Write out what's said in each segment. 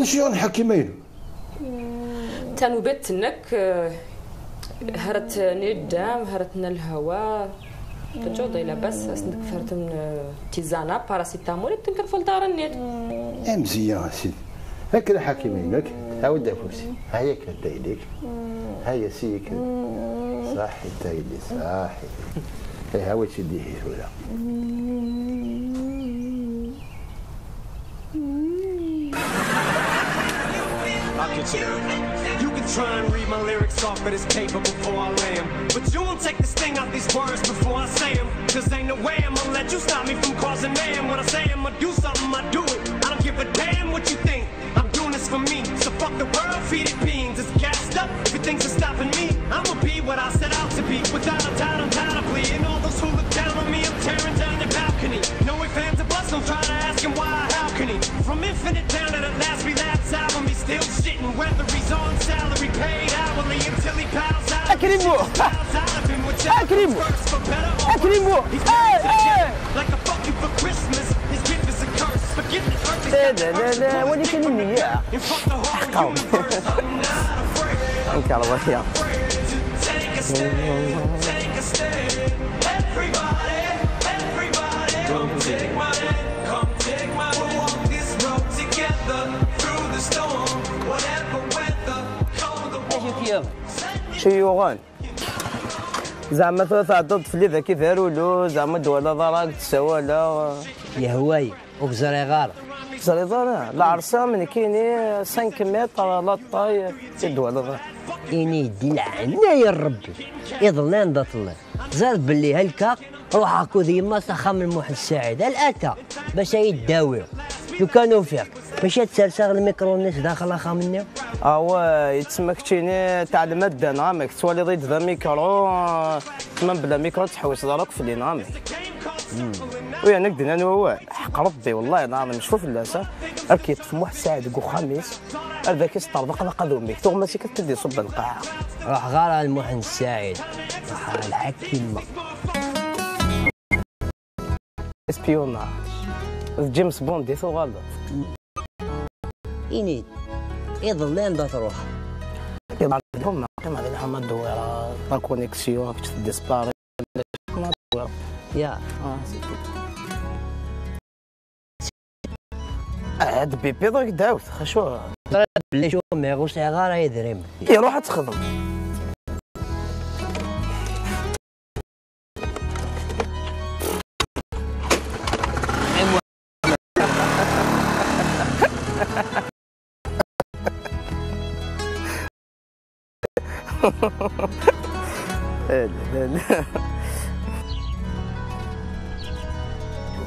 شي نحكي مايلو تنوبت نك هرت ندام هرتنا الهواء تجود الى بس اسنك فرت من تيزانا باراسيتامول تنكر في الدار النت مزيان سيدي هكذا حكي مايلك عاود فرسي هيا كدا يديك هيا سيك صاحي تايدي صاحي هيا هاوي تشديه ولا You can try and read my lyrics off of this paper before I lay them, but you won't take the sting out these words before I say them. Cause ain't no way I'm gonna let you stop me from causing mayhem. When I say I'm gonna do something, I do it. I don't give a damn what you think. I'm doing this for me. So fuck the world, feed it beans. It's gassed up. If things are stopping me, I'ma be what I set out to be. Without a doubt, undoubtedly. And all those who look down on me, I'm tearing down their balcony. No ifs, ands, or buts. Don't try to ask him why or how can he. From infinite down to the last relapse album, he's still shitting. Whether he's on salary, paid hourly, until he bows out. أكرمه أكرمه أكرمه Like a fuck you for Christmas. His gift is a curse. Forget the earth. لا ولي كلمني يا حقاو أنك على وجهي شيوغان زعما تعضد في اللي ذاك يدارولو زعما دوله ضراك تسوالا يا هواي وبزريغار زريغار العرسه من كايني 5 متر لا طاي دوله ضراك إني يدي العناية ربي يظلين ذات الله زاد باللي هالكا روح هاكو ديما سخام الموحد السعيد الأتى باش يداوي لو كانوا فيك باش تسرسغ الميكرو الناس داخل اخا مني يتسمى كتيني تاع الماده نعمك تولي ضيد ذا ميكرو تما بلا ميكرو تحوس دارك في اللي نعمك ويا نقدر انا هو حق ربي والله العظيم شوف اللاسه اكيد في واحد الساعه ديكو خميس هذاك يسطر بقى ذوميك ثم ماشي كتدي صب القاعه روح غير الموحد السعيد روح الحكيمه اسبيوناج جيمس بوند ديثو غلط إني يظلين ذات روح يضع لهم قيمة عليهم الدويرة لا كونيكسيون باش تديسباري يا هاد بيبي دوك داوت خشوا بلي شو ما يغوص غير يدريم يروح تخدم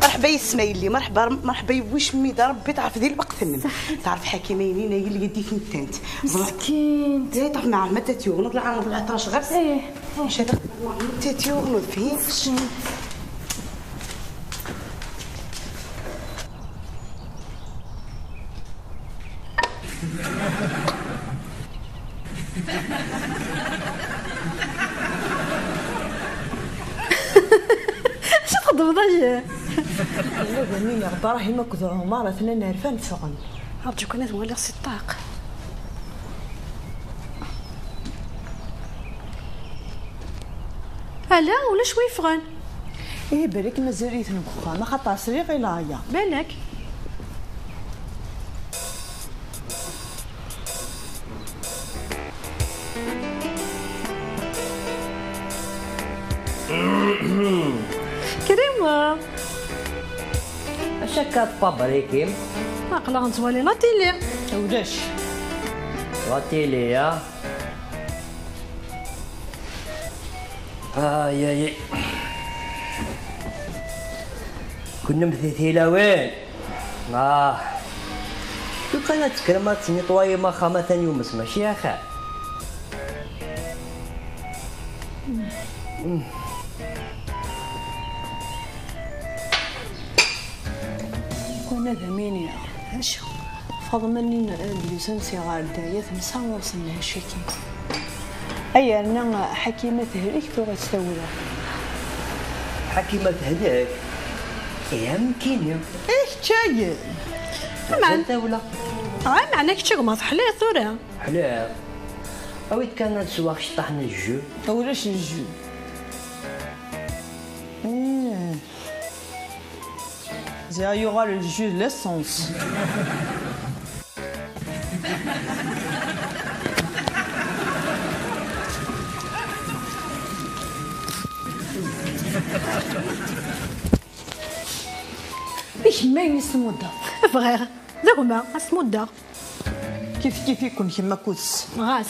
مرحبا يا اسماعيلي مرحبا يا واش ميدا ربي تعرف ديال الوقت النم تعرف حكيمين هي اللي يدي فين تانت مسكين تعرف مع ما تاتيو نطلع انا طلعت راش غير ايه واش هذا تاتيو نوض فين ضيع لا جميل غداره ما كذا عمارة ثنين عرفان فغن أرجوك أنا تولي خصي الطاق ألا ولا شوي فغن إيه بالك مازال يتنبخا ما خاطر سريغ إلا هيا بالك كريمة أشكات بابريكيم أقلا غنتوالي لا تيلي ولاش لا تيلي يا يا كنا مثيثيلا وين لو كانت كلمات نطوي ما خامة يوم ماشي يا خال وانا ذميني اش فضمني اللسان صغار داية ثمسا وصلنا هالشكي اي انا حكيمة هذيك تو غتستولى حكيمة هذاك يمكن ايه تاي مع الدولة معناك تشاك ما حلاه ثورة حلاه اويت كان سواق شطحنا الجو ولاش الجو Il y aura le jus de l'essence. إيش ما يسمو الدار؟ فغير ذوما اسمو الدار. كيف يكون كيما كوس؟ غاس.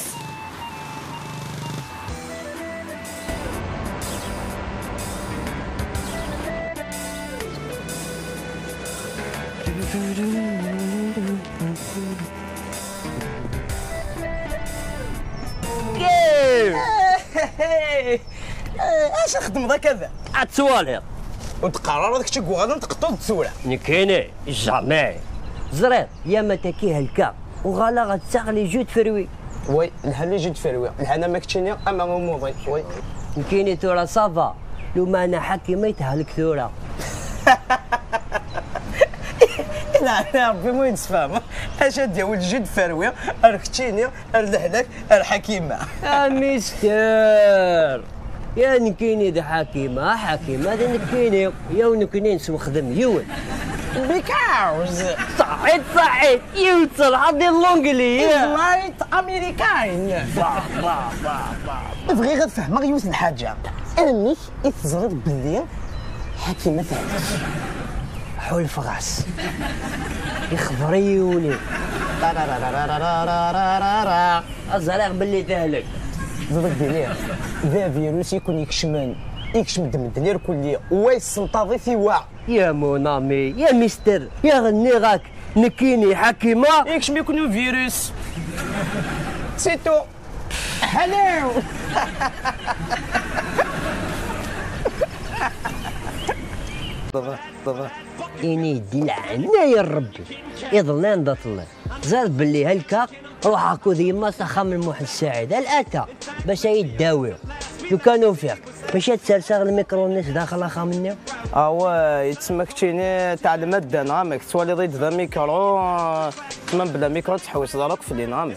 اش نخدم كذا اتسوالير وتقرر هذاك الشيء غادي نتقطو تسوله نكيني جامي زرير يا ما تاكي هالكا وغالا غتساغلي جود فروي وي الهالي جود فروي الهنا ما كتشيني اما موضي وي نكيني ثورة صافا لو ما انا حكيمة يتهلك ثورة لا ربي ما يتفهم اش هاد ولد جد فروي ركتيني الهلاك الحكيمه مستر يا نكيني ذا حكيمة ذا نكيني يا ونكيني نسو خدم يول بيكاوز صعيد يوصل حظي اللونجلي لايت امريكان بغي غير تفهم غيوز الحاجه انا مش يتزرد بالليل حكيمة حول فغاس يخبريوني الزريق باللي ذهلك زرق ديالي ذا فيروس يكون يكشم دمدنير كلية ويسنطاضي في واع يا مونامي يا مستر يا غني غاك نكيني حكيمة يكشم يكون فيروس سيتو حلو إني يدي العنا يا ربي يظلان ذات الله زاد باللي هلكا روح هاكو ديما سخا من محل السعيد الأتا باش يداويو لو كانوا فيك باش تسرسغ الميكرونيس داخل اخا مني يتسمى كتيني تاع الماده نعمك توالي ضيد ذا ميكرو تما بلا ميكرو تحوس دارك في اللي نعمك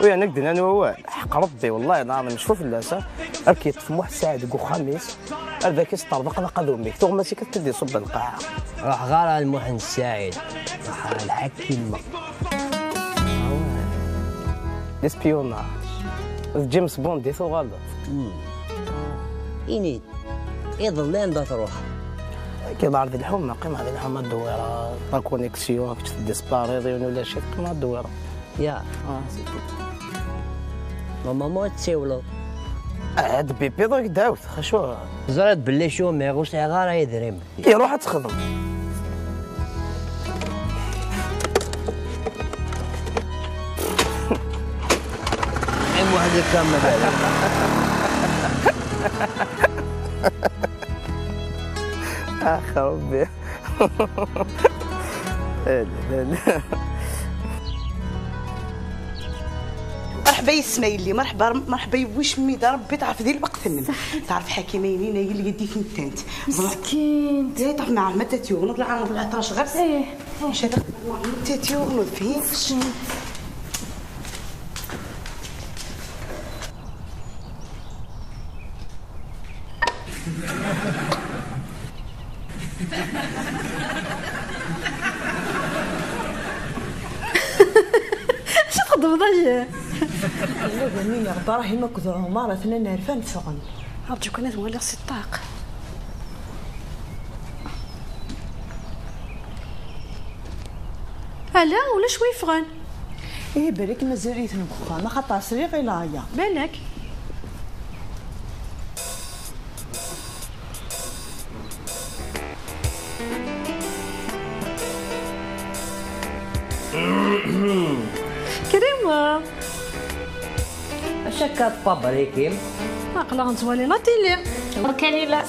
ويا نقدر انا ووال حق ربي والله نعم نشوف اللاسه راك يطفم واحد الساعه ديك خميس هذاك يستربق لقى ذوميك ثم ماشي كتدي صب القاعه روح غير المحن السعيد روح الحكيمه الاسبيوناج جيمس بوند ديثو غلط إني يظلين دا تروح كيما عرض الحومه قيمه هذه الحومه الدويره لا كونيكسيون كنت ديسباريدي ولا شي قيمه الدويره يا ماما ما تسولو هاد بيبي دوك داوت خشوا زرت باللي شو ميغو صغار يدريم يروح تخدم عم واحد كامل اخ ربي مرحبا يا اسمايلي مرحبا يا واش ميدا ربي تعرف ديال البقثنم تعرف حكيمينين هي اللي يديك نتانت مسكين زي تعرف مع المدة تيوغنض العام 14 غير ايه واش هذا المدة تيوغنض فيه تخدم ضيع لا جميل غدا راهي ما كذا عمارة ثنين عرفان فغن هرجو كانت ولا الطاق هلا ولا شوي فغن ايه بالك مازال ريت نبخا ما خاطر سريق الا هيا بالك كريمة اشكات بابريكيم اقلا غنتوالي لا تيلي وكاني لا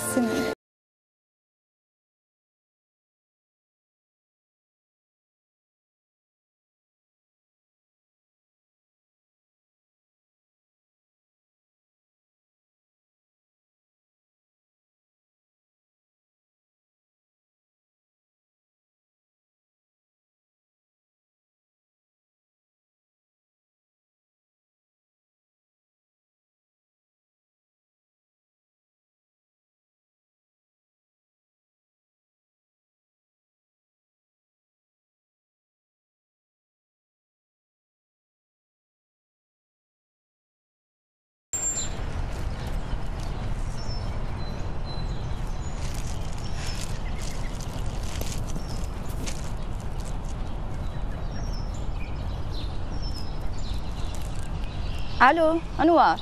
الو انوار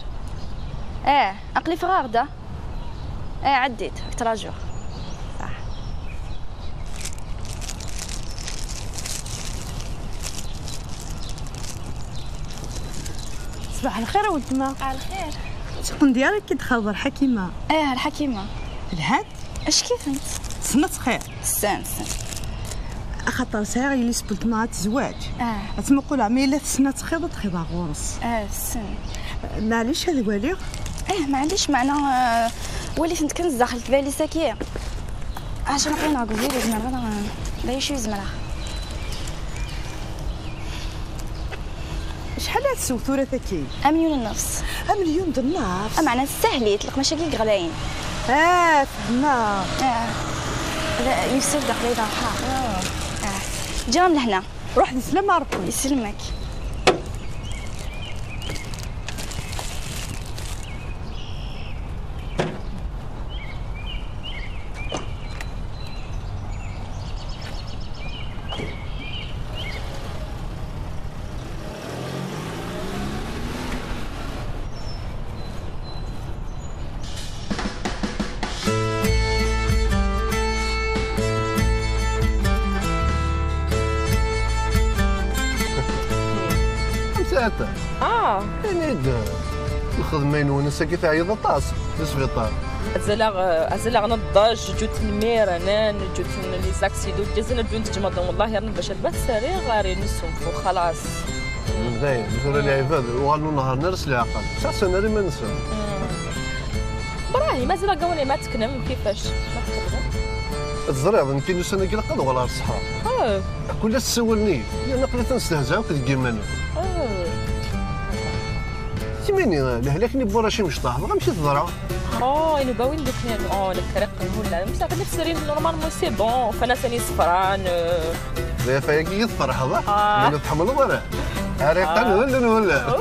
ايه عقلي في غاغده ايه عديت تراجع صح صباح الخير ولد ما على الخير شكون ديالك كي دخل الحكيمه ايه الحكيمه الهاد اش كيف انت سنة خير سن خاطر ساعه اللي سبلت معها الزواج تما نقول عميله سنة خير تخيبها غورس سن معليش هذا والي معليش معنا وليت نتكنز داخل بالي ساكيه عشان نقينا قبيله زعما لا يشوي زمرا شحال هاد السوثوره تاكي 1 مليون ونص 1 مليون دينار معنا سهلي يطلق مشاكل غلايين فهمنا لا يوسف داخل يدار جام لهنا روح نسلم ربي يسلمك سبيطار يعني الخدمه ينونس كي تعيط طاس في السبيطار ازلا نضاج جوت الميرانان جوت لي زاكسيدو جازنا دون تجمد والله رانا باش البث سريع غاري نسوم خلاص داير مثلا العباد وغالو نهار نرس العقل ساعه انا ما نسى براهي مازال قولي ما تكنم كيفاش ما تكنم الزريض يمكن نسى كي لقد ولا الصحاب كل تسولني انا قلت نستهزا وكتجمعني سميني لهلاكني بوراشي مش طاح غنمشي تضرع انا باوي لك الكريق ولا مسا قلت سيرين نورمالمون سي بون فانا ثاني صفران لا فايك يصفر حظا من تحمل ورا عريقا ولا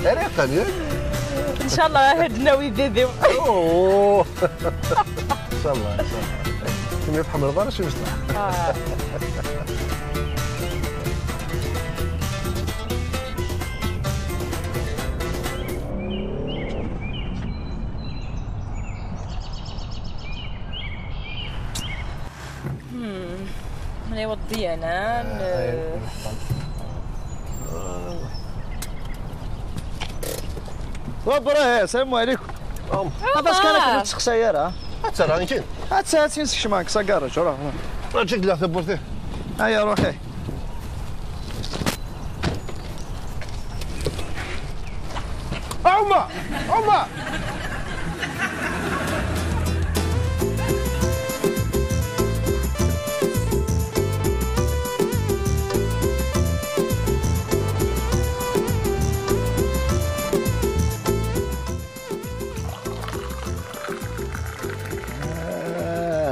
عريقا ان شاء الله هاد ناوي بيبي ان شاء الله كم يتحمل ورا شي مش طاح من يوضي انا وبراه السلام عليكم عطاش كان كنت سخساير تراني كاين هاتساتين سكشماك ساكارج راه راجيك لا تبورتي هيا روحي عمر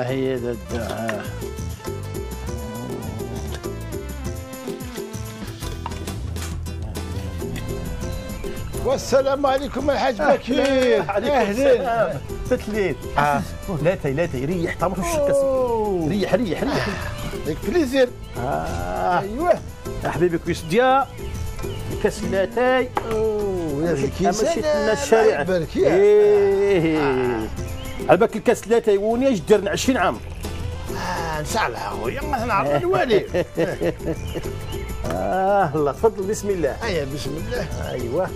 هي ذا الدعاء والسلام عليكم الحاج بكير. اهلا تتليل لا ريح طمح الشكاس ريح ليك بليزير. ايوه حبيبي كويس ديا كاس لاتاي يا مشيت لنا الشارع على بالك الكاس لاتاي وني اش درنا 20 عام ان شاء الله خويا ما نعرف الوالي. الله تفضل بسم الله. ايوه بسم الله. ايوه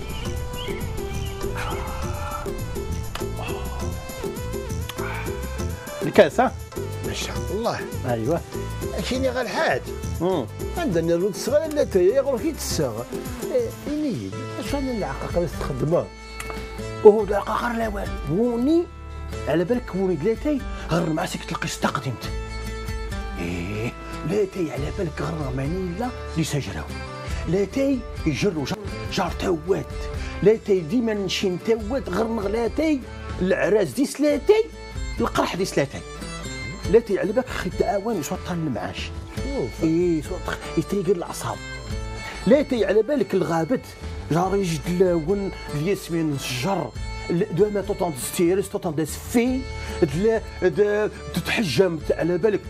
الكاس ها ما شاء الله. ايوه كاين غير الحاج عندنا الولد الصغير لا تيغرو كي تساغ ينيد اش انا العقاقير تخدمها وهو العقاقير لا والو وني على بالك وني دلاتاي غير مع سيك تلقي استقدمت لاتاي على بالك غير مانيلا اللي سجراو لاتاي يجروا جار توات لاتاي ديما نمشي نتوات غير نغلاتاي العراس دي سلاتاي القرح دي سلاتاي لاتاي على بالك خي تعاون يسوطر المعاش يسوطر يتيقر الاعصاب لاتاي على بالك الغابت جار يجدلاون الياسمين الشجر دو ما توطون ستيرس توطون داس في تتحجم على بالك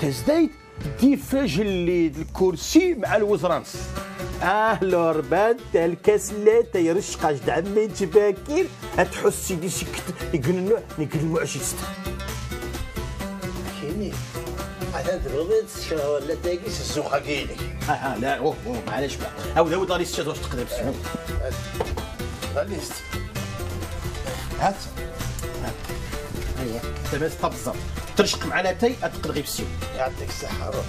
تزدايد ديفاج اللي الكرسي مع الوزرانس لوربان تاع الكاس لا تيرش قاجد عمي تباكير تحس سيدي سكت يقننو معجزت كاينين عاد تغلط ولا تاكيس السوق كاينك لا معليش بقى هاو داري الشات واش تقدر تسمع غاليست هات هيا دابا بالضبط ترشق مع لاتاي تقدر غير بالسيو يعطيك الصحه روح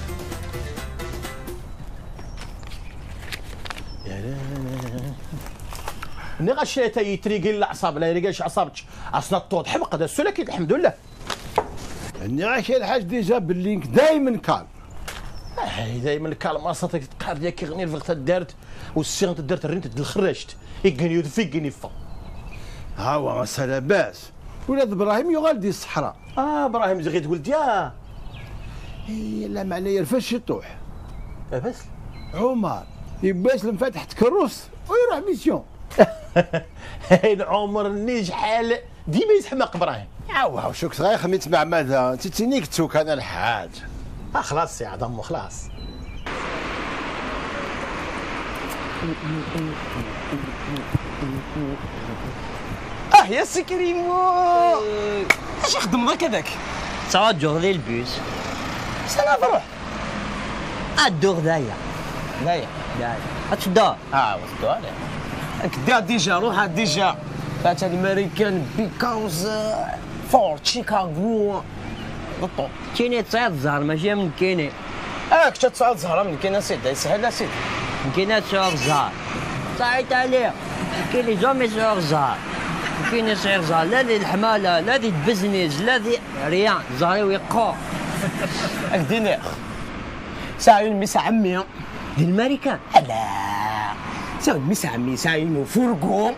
ني غاش لاتاي يتريقل الاعصاب لا يريقلش اعصابك اصلا الطود حمق هذا السو لكن الحمد لله اني عايش الحاج ديجا باللينك دائما كالم دائما كالم اصلا تقعد ديك غني الفغت دارت والسيغ دارت الرنت الخرجت يقني فيقني فا ها هو مسألة باس ولاد ابراهيم يغالدي الصحراء ابراهيم زغيت ولدي لا معناها فاش يطوح بس عمر يباس المفاتح تكروس ويروح ميسيون عمر النيج حال ديما يسحمق ابراهيم هاو شوك صغير خميت مع ماذا تينيك تسوك انا الحاج خلاص يا عظم خلاص يا سكريمو اش يخدم ذاك هذاك صا جوغ البيس سلام روح الدوغ دايا دايا دايا أتدار وتدار كدا ديجا روح ديجا تاع الامريكان بيكاوز فور شيكاغو بالطو كاين تصعد الزهر ماشي من كاينين كنت تصعد الزهره من كاين اسيدي يسهل اسيدي من كاين تصعد الزهر صعيت عليه كاين اللي جامي يصعد الزهر كاين يصعد الزهر لا دي الحماله لا دي البزنس لا دي ريان زهري ويقو دينار ساعه الميس عمي دي الامريكان لا ساعه الميس عمي ساعه وفرقو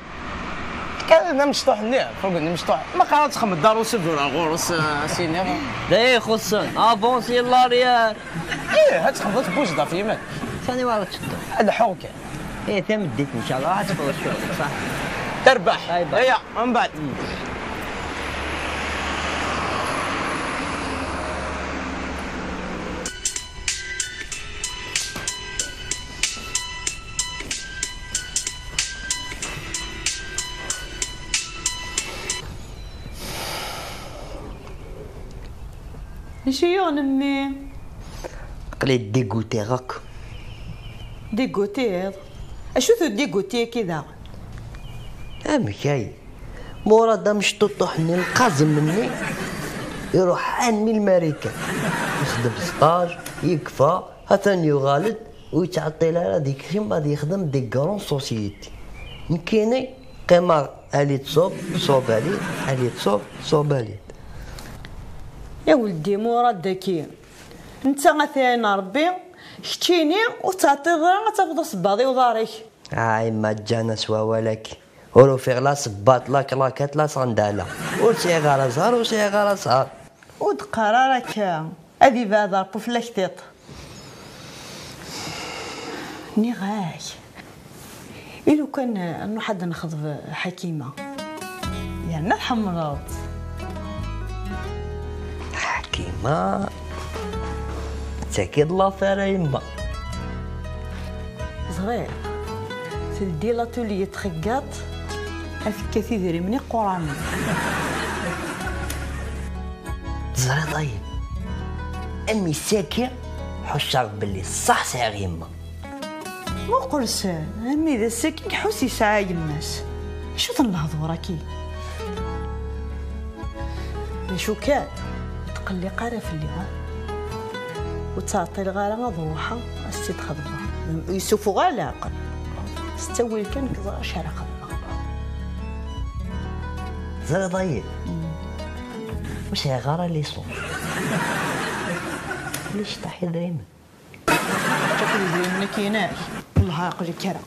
كان مشطوح ليه فوق مشطوح ما قررت خمس داروس ولا غورس سينما لا خصن افونسي لا ريال هات خبطت بوجده في يمك ثاني ورا تشدو الحوكه ثم ديت ان شاء الله راح تفوت الشغل صح تربح هيا من بعد نشيو نمي قليت ديغوتي غاك ديغوتي اشو ثو ديغوتي كذا كاي مورا دا مش تطحني القازم مني يروح عن من الماريكان يخدم ستاج يكفى هثاني يغالد ويتعطي لها هذيك كيما غادي يخدم دي كرون سوسيتي مكيني قمار علي تصوب صوب علي علي تصوب صوب علي يا ولدي مراد داكي انت غثانا ربي شتيني وتعطي غير تاخذ صباطي وضاريك ما جانا سوا ولك ولو في غلا صباط لا كلاكات لا صنداله وشي غير زهر وشي غير صهر ود قرارك هذي بعد ربو في الكتيط ني غاي إلو كان انه حد نخطب حكيمه يعني الحمراض حكيمة تاكيد الله فارا يما صغير تلدي لاتولي تخقاط افكا تيدري مني قراني زهري طيب امي ساكي حشاك باللي صح ساعة يما مو قرسان امي ذا ساكي حوسي ساعة يماس شو تنهض وراكي شو كان تقلي قارف اللي وتعطي الغاره ضروحه السيد خضبه يوسف غالا عقل استوي كان كذا شارع خضبه زري ضيق واش هي غاره اللي صوم ليش تحي دريمه تقول دريمه كيناش والله عقلي كرا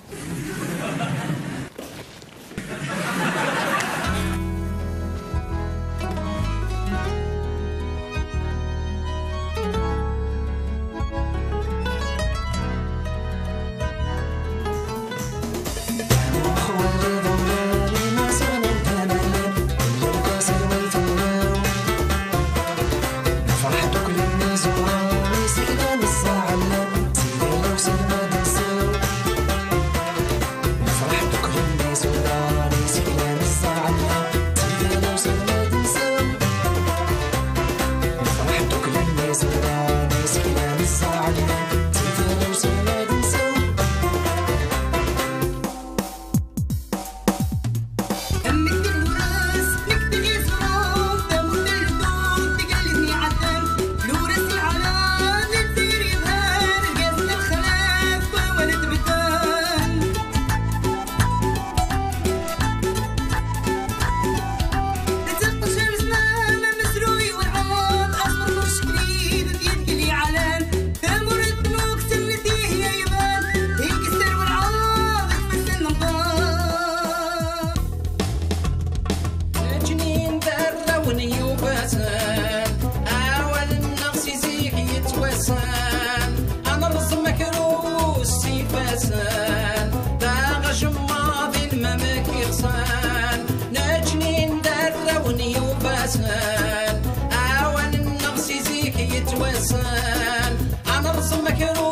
أنا رسم مكروه